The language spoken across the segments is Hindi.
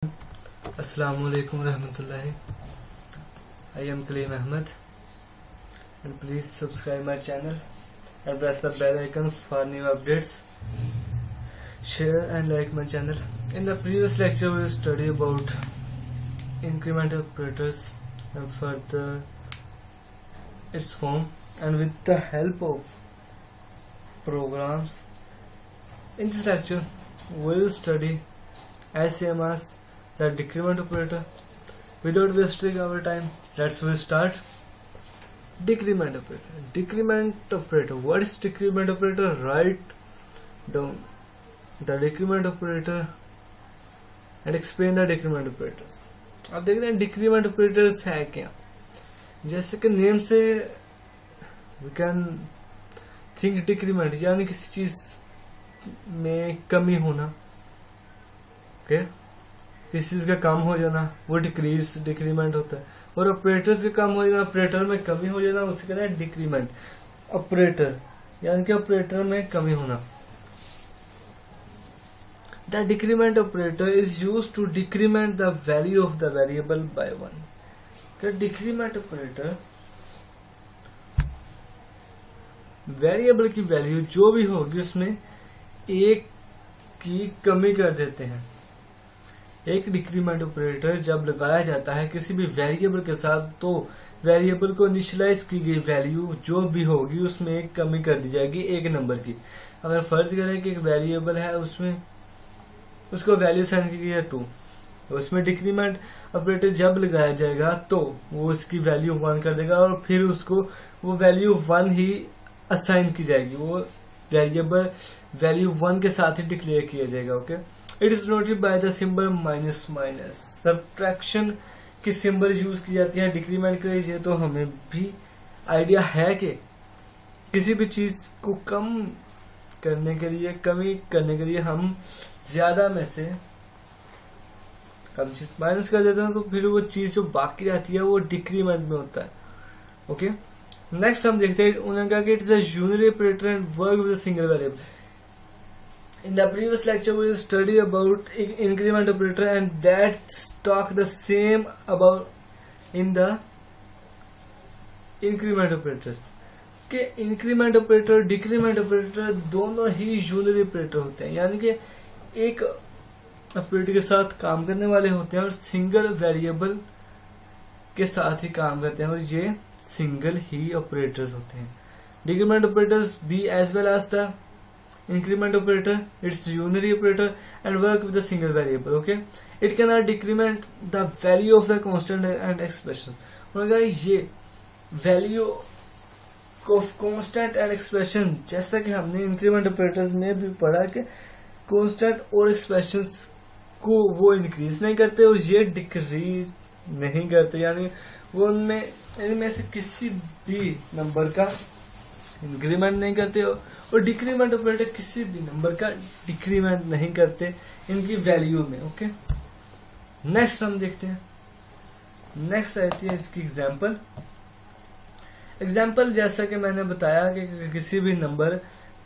Assalamualaikum warahmatullahi. I am Kaleem Ahmed and please subscribe my channel and press the bell icon for new updates. Share and like my channel. In the previous lecture we study about increment operators and further its form, and with the help of programs. In this lecture we will study same as the decrement operator. Without wasting our time, let's start. Decrement operator. Decrement operator. What is decrement operator? Write down the decrement operator and explain the decrement operators. अब देखते हैं decrement operators है क्या. जैसे कि नेम से we can think decrement यानी किसी चीज में कमी होना. Okay? किसी चीज का कम हो जाना वो डिक्रीज डिक्रीमेंट होता है, और ऑपरेटर्स का कम हो जाना, ऑपरेटर में कमी हो जाना उसे कहते हैं डिक्रीमेंट. ऑपरेटर यानी कि ऑपरेटर में कमी होना. The decrement operator is used to decrement the value of the variable by one. Decrement operator variable की वैल्यू जो भी होगी उसमें एक की कमी कर देते हैं. एक डिक्रीमेंट ऑपरेटर जब लगाया जाता है किसी भी वेरिएबल के साथ, तो वेरिएबल को इनिशियलाइज की गई वैल्यू जो भी होगी उसमें एक कमी कर दी जाएगी एक नंबर की. अगर फर्ज करें कि एक वेरिएबल है उसमें उसको वैल्यू साइन की गई है 2, उसमें डिक्रीमेंट ऑपरेटर जब लगाया जाएगा तो वो उसकी वैल्यू 1 कर देगा और फिर उसको वो वैल्यू 1 ही असाइन की जाएगी. वो वेरिएबल वैल्यू 1 के साथ ही डिक्लेयर किया जाएगा. Okay. It is noted by the symbol minus minus. Subtraction की सिंबल यूज की जाती है डिक्रीमेंट के लिए. तो हमें भी आइडिया है कि किसी भी चीज को कम करने के लिए, कमी करने के लिए हम ज्यादा में से कम चीज माइनस कर देते हैं, तो फिर वो चीज जो बाकी रहती है वो डिक्रीमेंट में होता है. ओके. नेक्स्ट हम देखते हैं उन्होंने कहा कि it is a unary operator and work with a single variable. In the previous lecture we studied about increment operator, and that's talk the same about in the increment operators. कि increment operator decrement operator दोनों ही यूनिरी ऑपरेटर होते हैं, यानी कि एक ऑपरेटर के साथ काम करने वाले होते हैं और सिंगल वेरिएबल के साथ ही काम करते हैं, और ये सिंगल ही ऑपरेटर्स होते हैं. Decrement operators be as well as the increment operator. It's unary operator and work with a single variable. Okay. It cannot decrement the value of the constant and expression. ये value of constant and expression, जैसा कि हमने increment operators में भी पढ़ा कि constant और expressions को वो increase नहीं करते और ये decrease नहीं करते, यानी वो उनमें इनमें से किसी भी नंबर का इंक्रीमेंट नहीं करते और डिक्रीमेंट ऑपरेटर किसी भी नंबर का डिक्रीमेंट नहीं करते इनकी वैल्यू में. ओके. नेक्स्ट हम देखते हैं. नेक्स्ट आती है इसकी एग्जांपल जैसा कि मैंने बताया कि किसी भी नंबर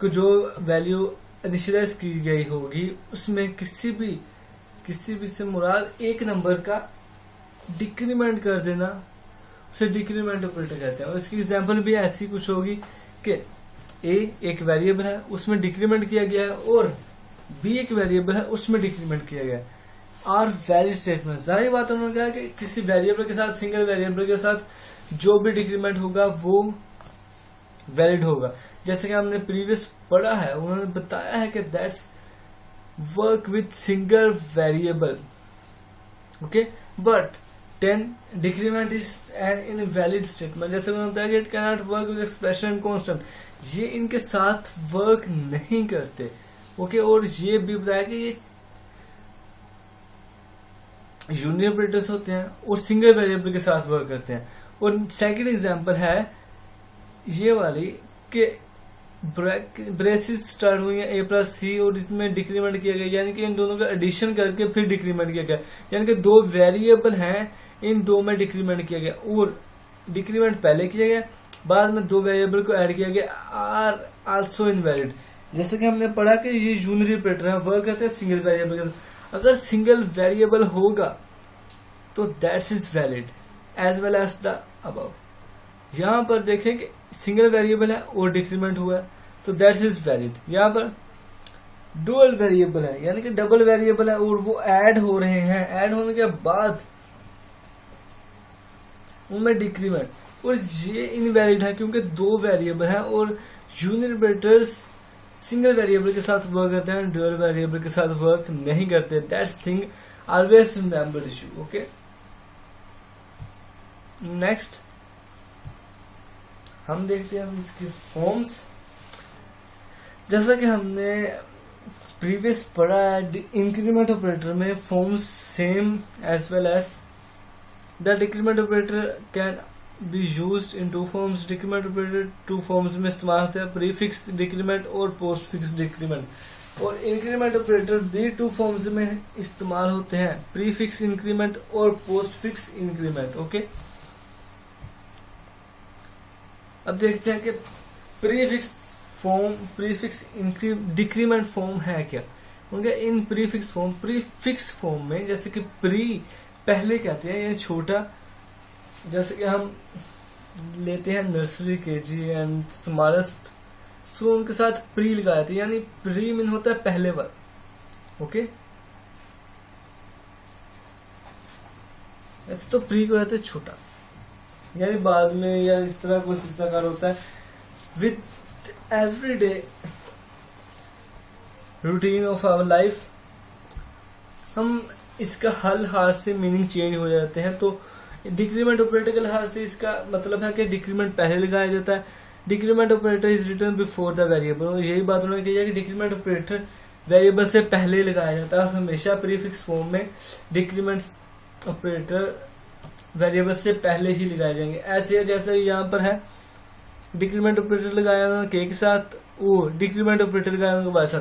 को जो वैल्यू इनिशियलाइज की गई होगी उसमें किसी भी से मुराद एक नंबर का डिक्रीमेंट कर देना उसे डिक्रीमेंट ऑपरेटर कहते हैं. और इसकी एग्जांपल भी ऐसी कुछ होगी कि ए एक वेरिएबल है उसमें डिक्रीमेंट किया गया है और बी एक वेरिएबल है उसमें डिक्रीमेंट किया गया है. Are valid statement. जाहिर बात उन्होंने कहा कि किसी वेरिएबल के साथ, सिंगल वेरिएबल के साथ जो भी डिक्रीमेंट होगा वो वैलिड होगा. जैसे कि हमने प्रीवियस पढ़ा है, उन्होंने बताया है कि that's work with single variable. Okay. But 10 decrement is an invalid statement. जैसे उन्होंने बताया कि it can not work with expression constant. ये इनके साथ वर्क नहीं करते. ओके. और ये भी बताया कि ये यूनिरी ऑपरेटर्स होते हैं और सिंगल वेरिएबल के साथ वर्क करते हैं. और सेकंड एग्जांपल है ये वाली कि ब्रेसेस स्टार्ट हुई है a प्लस सी और इसमें डिक्रीमेंट किया गया, यानी कि इन दोनों का एडिशन करके फिर डिक्रीमेंट किया गया, यानी कि दो वेरिएबल हैं इन दो में डिक्रीमेंट किया गया और डिक्रीमेंट पहले किया गया, बाद में दो वेरिएबल को ऐड किया गया. Are also invalid. जैसे कि हमने पढ़ा कि ये यूनिरी ऑपरेटर है, वर्क करते हैं सिंगल वेरिएबल के. अगर सिंगल वेरिएबल होगा तो that's is valid as well as the above. यहां पर देखें कि सिंगल वेरिएबल है और डिक्रीमेंट हुआ है तो दैट्स इज वैलिड। यहां पर डुअल वेरिएबल है यानी कि डबल वेरिएबल है और वो ऐड हो रहे हैं, ऐड होने के बाद उनमें डिक्रीमेंट, और ये इनवैलिड है क्योंकि दो वेरिएबल है और यूनिट सिंगल वेरिएबल के साथ वर्क करते हैं, डुअल वेरिएबल के साथ वर्क नहीं करते। That's thing always remember you. Okay, next हम देखते हैं इसके फॉर्म्स। जैसा कि हमने प्रीवियस पढ़ा है, इंक्रीमेंट ऑपरेटर में forms same as well as the decrement operator can be used in two forms. Decrement operator two forms में इस्तेमाल होता है, प्रीफिक्स डिक्रीमेंट और पोस्ट फिक्स डिक्रीमेंट। और इंक्रीमेंट ऑपरेटर भी टू फॉर्म्स में इस्तेमाल होते हैं, प्रीफिक्स इंक्रीमेंट और पोस्ट फिक्स इंक्रीमेंट। ओके, अब देखते हैं कि प्रीफिक्स डिक्रीमेंट फॉर्म है क्या। क्योंकि इन प्रीफिक्स फॉर्म में जैसे कि प्री पहले कहते हैं, ये छोटा, जैसे कि हम लेते हैं नर्सरी, केजी एंड स्मॉलेस्ट, सो उनके साथ प्री लगाए थे, यानी प्री मीन होता है पहले वर्ग। ओके, ऐसे तो प्री को कहते हैं छोटा, यानी बाद में या इस तरह कुछ इस प्रकार होता है। With everyday routine of our life हम इसका हल हाथ से मीनिंग चेंज हो जाते हैं। तो डिक्रीमेंट ऑपरेटर के लिहाज से इसका मतलब है कि डिक्रीमेंट पहले लगाया जाता है। Decrement operator is return before the variable, और यही बात उन्होंने कही है कि डिक्रीमेंट ऑपरेटर वेरिएबल से पहले लगाया जाता है और हमेशा प्रीफिक्स फॉर्म में डिक्रीमेंट ऑपरेटर वेरिएबल से पहले ही लगाए जाएंगे। ऐसे जैसे यहाँ पर है, डिक्रीमेंट ऑपरेटर लगाया के के साथ और डिक्रीमेंट ऑपरेटर लगाया के साथ,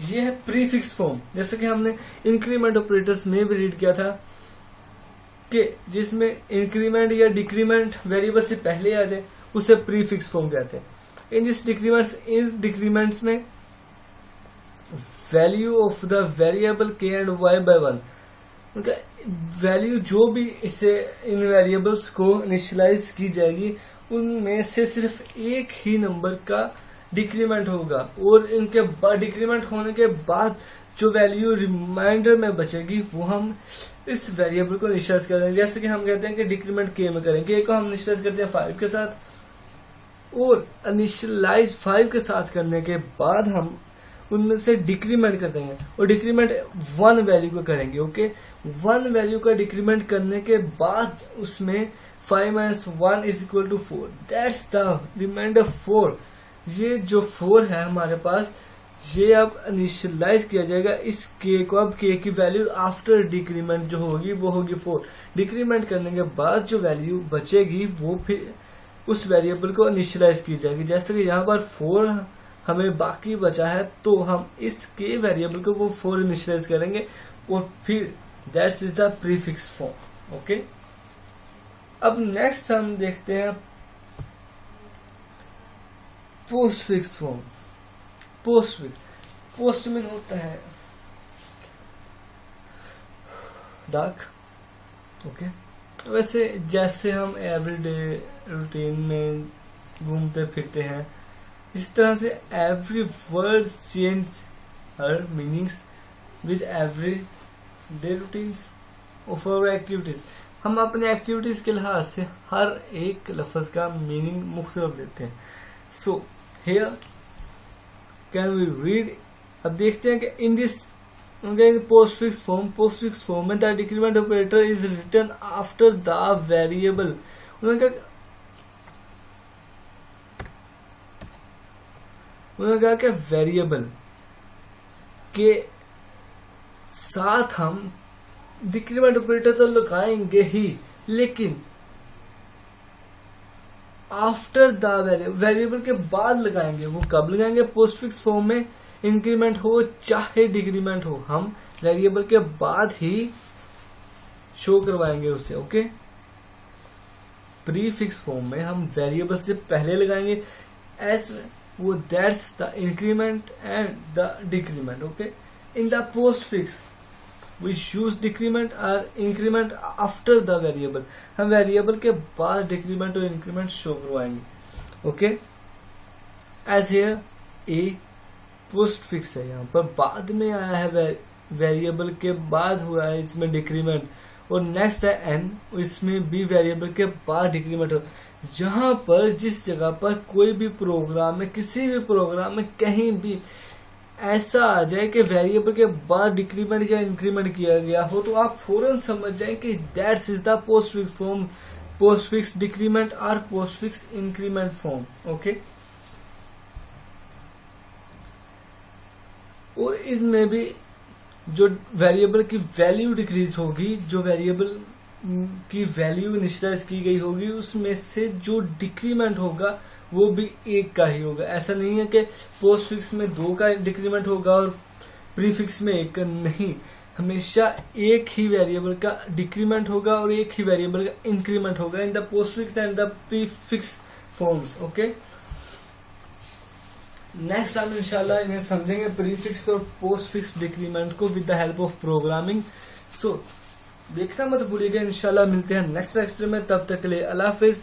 ये है प्रीफिक्स फॉर्म। जैसे कि हमने इंक्रीमेंट ऑपरेटर्स में भी रीड किया था कि जिसमें इंक्रीमेंट या डिक्रीमेंट वेरिएबल से पहले आ जाए उसे प्रीफिक्स फॉर्म कहते हैं। इन डिक्रीमेंट्स में वैल्यू ऑफ द वेरिएबल के एंड वाई बाय 1, उनका वैल्यू जो भी इसे इन वेरिएबल्स को इनिशियलाइज की जाएगी उनमें से सिर्फ एक ही नंबर का डिक्रीमेंट होगा, और इनके डिक्रीमेंट होने के बाद जो वैल्यू रिमाइंडर में बचेगी वो हम इस वेरिएबल को इनिशियलाइज करेंगे। जैसे कि हम कहते हैं कि डिक्रीमेंट के में करेंगे, के को हम इनिशियलाइज करते हैं 5 के साथ, और इनिशियलाइज 5 के साथ करने के बाद हम उनमें से डिक्रीमेंट कर देंगे और डिक्रीमेंट 1 वैल्यू को करेंगे। ओके, 1 वैल्यू का डिक्रीमेंट करने के बाद उसमें 5 - 1 = 4, दैट्स द रिमाइंडर 4। ये जो 4 है हमारे पास, ये अब इनिशियलाइज किया जाएगा इस के को। अब के की वैल्यू आफ्टर डिक्रीमेंट जो होगी वो होगी 4। डिक्रीमेंट करने के बाद जो वैल्यू बचेगी वो फिर उस वेरिएबल को इनिशियलाइज की जाएगी। जैसे कि यहाँ पर 4 हमें बाकी बचा है तो हम इस के वेरिएबल को वो 4 इनिशियलाइज करेंगे और फिर that's is the prefix form. Okay, अब नेक्स्ट हम देखते हैं पोस्टफिक्स फॉर्म। पोस्ट मीन होता है डाक। ओके, वैसे जैसे हम एवरीडे रूटीन में घूमते फिरते हैं, इस तरह से every word change her meanings with every day routines of our activities. हम अपने एक्टिविटीज के लिहाज से हर एक लफ्ज का मीनिंग मुख्तलिफ देते हैं। So here can we read. अब देखते हैं कि इन दिस पोस्टफिक्स फॉर्म में the decrement operator is written after the variable. उन्होंने कहा कि वेरिएबल के साथ हम डिक्रीमेंट ऑपरेटर तो लगाएंगे ही, लेकिन आफ्टर द वेरिएबल के बाद लगाएंगे। वो कब लगाएंगे? पोस्टफिक्स फॉर्म में इंक्रीमेंट हो चाहे डिक्रीमेंट हो, हम वेरिएबल के बाद ही शो करवाएंगे उसे। ओके, प्रीफिक्स फॉर्म में हम वेरिएबल से पहले लगाएंगे एस वो that's the increment and the decrement. Okay, in the postfix we use decrement और इंक्रीमेंट आफ्टर द वेरिएबल, हम वेरिएबल के बाद डिक्रीमेंट और इंक्रीमेंट शो करवाएंगे। Okay, as here a postfix है, यहाँ पर बाद में आया है, वेरिएबल के बाद हुआ है इसमें डिक्रीमेंट, और नेक्स्ट है एन, इसमें भी वेरिएबल के बाद डिक्रीमेंट हो। जहां पर जिस जगह पर कोई भी प्रोग्राम में, किसी भी प्रोग्राम में कहीं भी ऐसा आ जाए कि वेरिएबल के बाद डिक्रीमेंट या इंक्रीमेंट किया गया हो, तो आप फौरन समझ जाएं कि that's is the postfix form, postfix decrement और postfix increment form. Okay, और इसमें भी जो वेरिएबल की वैल्यू डिक्रीज होगी, जो वेरिएबल की वैल्यू इनिशियलाइज की गई होगी, उसमें से जो डिक्रीमेंट होगा वो भी एक का ही होगा। ऐसा नहीं है कि पोस्ट फिक्स में 2 का डिक्रीमेंट होगा और प्रीफिक्स में 1 का, नहीं, हमेशा एक ही वेरिएबल का डिक्रीमेंट होगा और एक ही वेरिएबल का इंक्रीमेंट होगा in the postfix and the prefix forms. Okay, next हम इंशाल्लाह इन्हें समझेंगे प्रीफिक्स और पोस्ट फिक्स डिक्रीमेंट को with the help of programming. So देखना मत भूलिएगा, इंशाल्लाह मिलते हैं नेक्स्ट लेक्चर में, तब तक के लिए अल्लाह हाफिज।